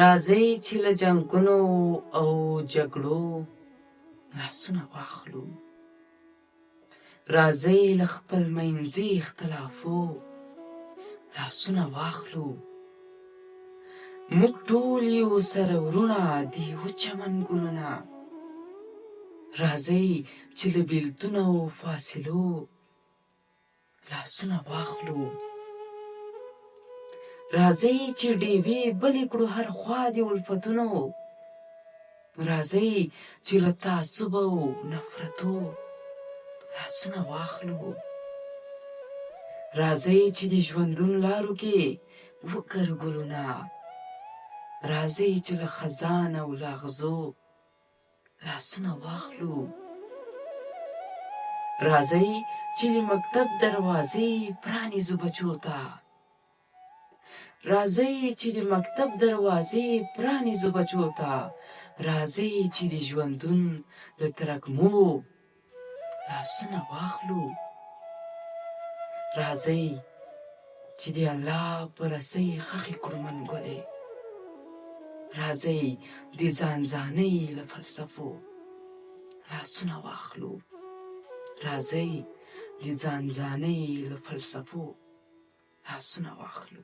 راځئ چې له جنګونو او جګړو لاسونه واخلو. راځئ له خپل منځي اختلافو لاسونه واخلو. موږ ټول یو سره ورونه د یو چمن ګلونه. راځئ چې له بیلتون او فاصلو لاسونه واخلو. راځئ چې ډیوې بلې کړو هر خوا د الفتونو. راځئ چې له تعصب او نفرتو لاسونه واخلو. راځئ چې د ژوندون لارو کې وکرو ګلونه. راځئ چې له خزان او لاغزو لاسونه واخلو. راځئ چې د مکتب دروازې پرانیزو بچو ته. راځئ چې د مکتب دروازې پرانیزو بچو ته. راځئ چې د ژوندون له ترږمو لاسونه واخلو. راځئ چې د الله په رسۍ خښې کړو منګولې. راځئ د ځان ځانۍ له فلسفو لاسونه واخلو. راځئ د ځان ځانۍ له فلسفو لاسونه واخلو.